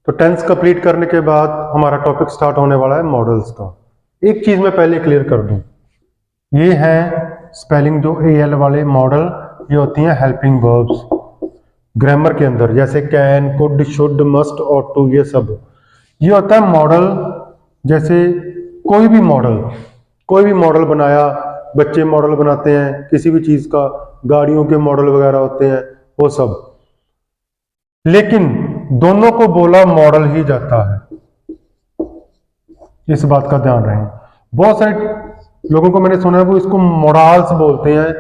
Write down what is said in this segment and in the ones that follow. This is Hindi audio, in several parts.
तो टेंस कंप्लीट करने के बाद हमारा टॉपिक स्टार्ट होने वाला है मॉडल्स का। एक चीज मैं पहले क्लियर कर दूं, ये है स्पेलिंग जो एल वाले मॉडल, ये होती हैं हेल्पिंग वर्ब्स ग्रामर के अंदर, जैसे can, could, should, must, ought to, ये सब ये होता है मॉडल। जैसे कोई भी मॉडल बनाया, बच्चे मॉडल बनाते हैं किसी भी चीज का, गाड़ियों के मॉडल वगैरह होते हैं वो सब, लेकिन दोनों को बोला मॉडल ही जाता है, इस बात का ध्यान रहे। बहुत सारे लोगों को मैंने सुना है वो इसको मॉडल्स बोलते हैं,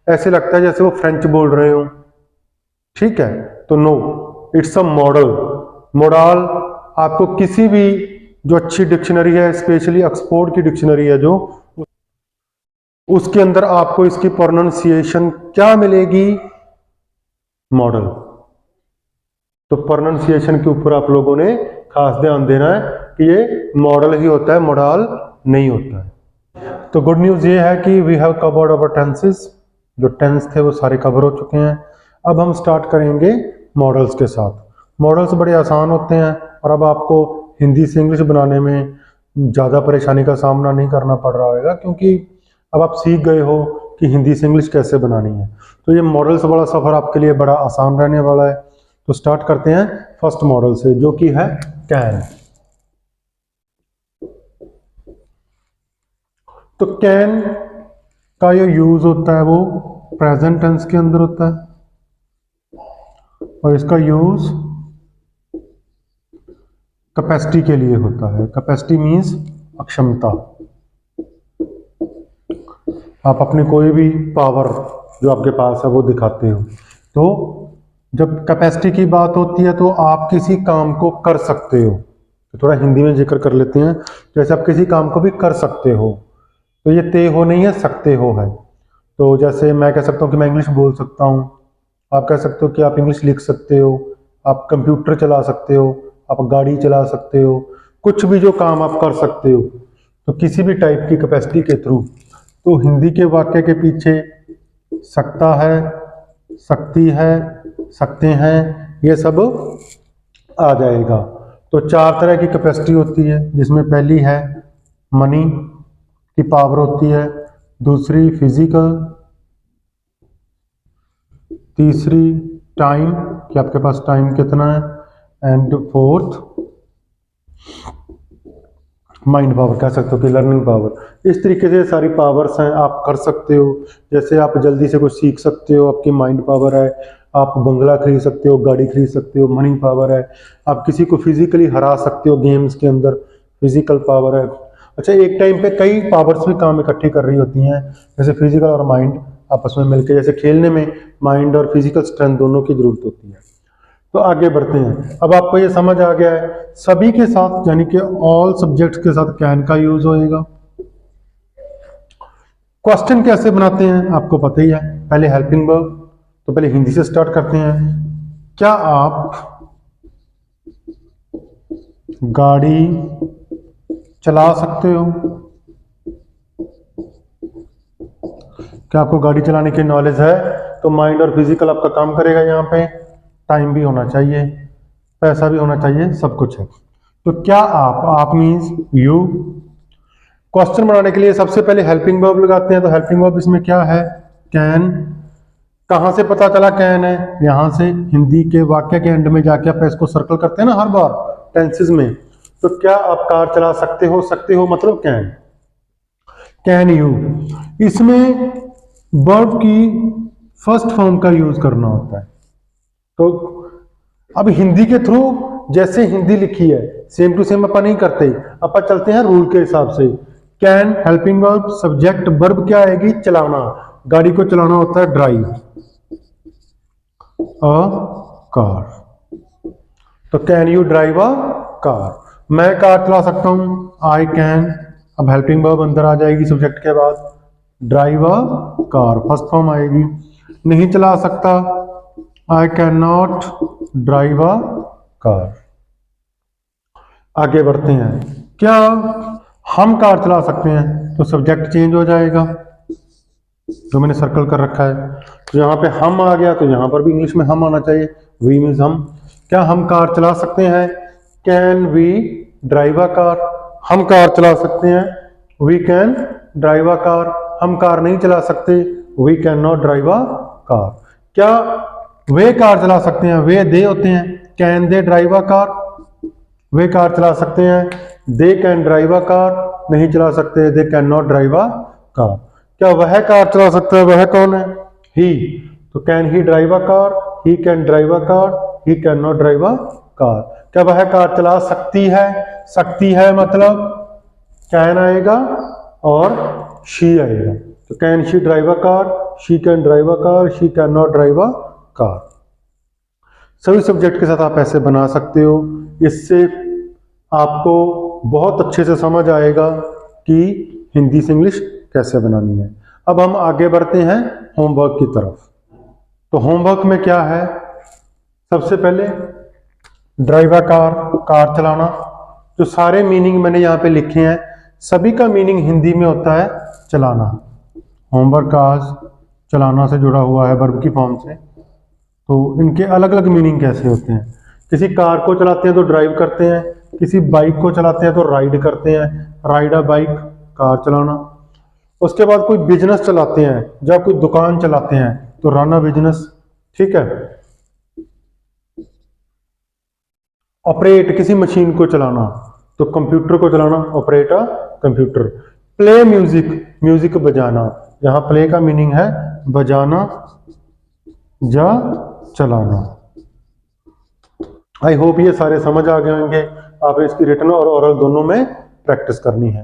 ऐसे लगता है जैसे वो फ्रेंच बोल रहे हो, ठीक है, तो no, it's a model. Model आपको किसी भी जो अच्छी डिक्शनरी है, स्पेशली ऑक्सफोर्ड की डिक्शनरी है जो, उसके अंदर आपको इसकी प्रोनाउंसिएशन क्या मिलेगी, मॉडल। तो प्रोनाउंसिएशन के ऊपर आप लोगों ने खास ध्यान देना है कि ये मॉडल ही होता है, मॉडल नहीं होता है। तो गुड न्यूज ये है कि we have covered our tenses, जो टेंस थे वो सारे कवर हो चुके हैं। अब हम स्टार्ट करेंगे मॉडल्स के साथ। मॉडल्स बड़े आसान होते हैं और अब आपको हिंदी से इंग्लिश बनाने में ज़्यादा परेशानी का सामना नहीं करना पड़ रहा होगा, क्योंकि अब आप सीख गए हो कि हिंदी से इंग्लिश कैसे बनानी है। तो ये मॉडल्स वाला सफ़र आपके लिए बड़ा आसान रहने वाला है। तो स्टार्ट करते हैं फर्स्ट मॉडल से, जो कि है कैन। तो कैन का जो यूज होता है वो प्रेजेंट टेंस के अंदर होता है, और इसका यूज कैपेसिटी के लिए होता है। कैपेसिटी मीन्स अक्षमता। आप अपनी कोई भी पावर जो आपके पास है वो दिखाते हो। तो जब कैपेसिटी की बात होती है तो आप किसी काम को कर सकते हो, तो थोड़ा हिंदी में जिक्र कर लेते हैं। जैसे आप किसी काम को भी कर सकते हो, तो ये ते हो नहीं है, सकते हो है। तो जैसे मैं कह सकता हूँ कि मैं इंग्लिश बोल सकता हूँ, आप कह सकते हो कि आप इंग्लिश लिख सकते हो, आप कंप्यूटर चला सकते हो, आप गाड़ी चला सकते हो, कुछ भी जो काम आप कर सकते हो, तो किसी भी टाइप की कैपेसिटी के थ्रू। तो हिंदी के वाक्य के पीछे सकता है, सकती है, सकते हैं, ये सब आ जाएगा। तो चार तरह की कैपेसिटी होती है, जिसमें पहली है मनी की पावर होती है, दूसरी फिजिकल, तीसरी टाइम कि आपके पास टाइम कितना है, एंड फोर्थ माइंड पावर, कह सकते हो कि लर्निंग पावर। इस तरीके से सारी पावर्स हैं, आप कर सकते हो। जैसे आप जल्दी से कुछ सीख सकते हो, आपकी माइंड पावर है। आप बंगला खरीद सकते हो, गाड़ी खरीद सकते हो, मनी पावर है। आप किसी को फिजिकली हरा सकते हो गेम्स के अंदर, फिजिकल पावर है। अच्छा, एक टाइम पे कई पावर्स भी काम इकट्ठी कर रही होती हैं, जैसे फिजिकल और माइंड आपस में मिलकर, जैसे खेलने में माइंड और फिजिकल स्ट्रेंथ दोनों की जरूरत होती है। तो आगे बढ़ते हैं। अब आपको ये समझ आ गया है, सभी के साथ यानी कि ऑल सब्जेक्ट्स के साथ कैन का यूज होएगा। क्वेश्चन कैसे बनाते हैं आपको पता ही है, पहले हेल्पिंग वर्ब। तो पहले हिंदी से स्टार्ट करते हैं। क्या आप गाड़ी चला सकते हो? क्या आपको गाड़ी चलाने की नॉलेज है? तो माइंड और फिजिकल आपका काम करेगा। यहाँ पे टाइम भी होना चाहिए, पैसा भी होना चाहिए, सब कुछ है। तो क्या आप मीन्स यू। क्वेश्चन बनाने के लिए सबसे पहले हेल्पिंग वर्ब लगाते हैं। तो हेल्पिंग वर्ब इसमें क्या है, कैन। कहां से पता चला कैन है? यहां से हिंदी के वाक्य के एंड में जाके आप इसको सर्कल करते हैं ना हर बार टेंसेस में। तो क्या आप कार चला सकते हो? सकते हो मतलब कैन। कैन यू, इसमें वर्ब की फर्स्ट फॉर्म का यूज करना होता है। तो अब हिंदी के थ्रू जैसे हिंदी लिखी है सेम टू सेम अपन नहीं करते, अपन चलते हैं रूल के हिसाब से। Can helping verb, subject verb क्या आएगी, चलाना। गाड़ी को चलाना होता है ड्राइव अ कार। तो can you drive a car, मैं कार चला सकता हूं, आई कैन। अब हेल्पिंग वर्ब अंदर आ जाएगी सब्जेक्ट के बाद, drive a car first form आएगी। नहीं चला सकता, I can not drive a car. आगे बढ़ते हैं। क्या हम कार चला सकते हैं? तो सब्जेक्ट चेंज हो जाएगा, जो मैंने सर्कल कर रखा है। तो यहाँ पे हम आ गया, तो यहाँ पर भी इंग्लिश में हम आना चाहिए, वी मीन्स हम। क्या हम कार चला सकते हैं? Can we drive a car, हम कार चला सकते हैं, we can drive a car, हम कार नहीं चला सकते, we can not drive a car. क्या वे कार चला सकते हैं, वे दे होते हैं, can they drive a car, way car चला सकते हैं, they can drive a car नहीं चला सकते, they can not drive a car. क्या वह कार चला सकता है, वह कौन है, ही, तो can he drive a car, he can drive a car, he can not drive a car. क्या वह कार चला सकती है मतलब कैन आएगा और शी आएगा, तो can she drive a car, she can drive a car, she can not drive a car. सभी सब्जेक्ट के साथ आप ऐसे बना सकते हो, इससे आपको बहुत अच्छे से समझ आएगा कि हिंदी से इंग्लिश कैसे बनानी है। अब हम आगे बढ़ते हैं होमवर्क की तरफ। तो होमवर्क में क्या है, सबसे पहले ड्राइव अ कार, कार चलाना, जो सारे मीनिंग मैंने यहाँ पे लिखे हैं सभी का मीनिंग हिंदी में होता है चलाना। होमवर्क आज चलाना से जुड़ा हुआ है वर्ब की फॉर्म से, तो इनके अलग अलग मीनिंग कैसे होते हैं। किसी कार को चलाते हैं तो ड्राइव करते हैं, किसी बाइक को चलाते हैं तो राइड करते हैं, राइड अ बाइक, कार चलाना। उसके बाद कोई बिजनेस चलाते हैं, जब कोई दुकान चलाते हैं तो रन अ बिजनेस, ठीक है। ऑपरेट, किसी मशीन को चलाना, तो कंप्यूटर को चलाना, operate a computer. Play music, music बजाना, यहाँ प्ले का मीनिंग है बजाना या चलाना। आई होप ये सारे समझ आ गए होंगे। आपने इसकी रिटन और ओरल दोनों में प्रैक्टिस करनी है।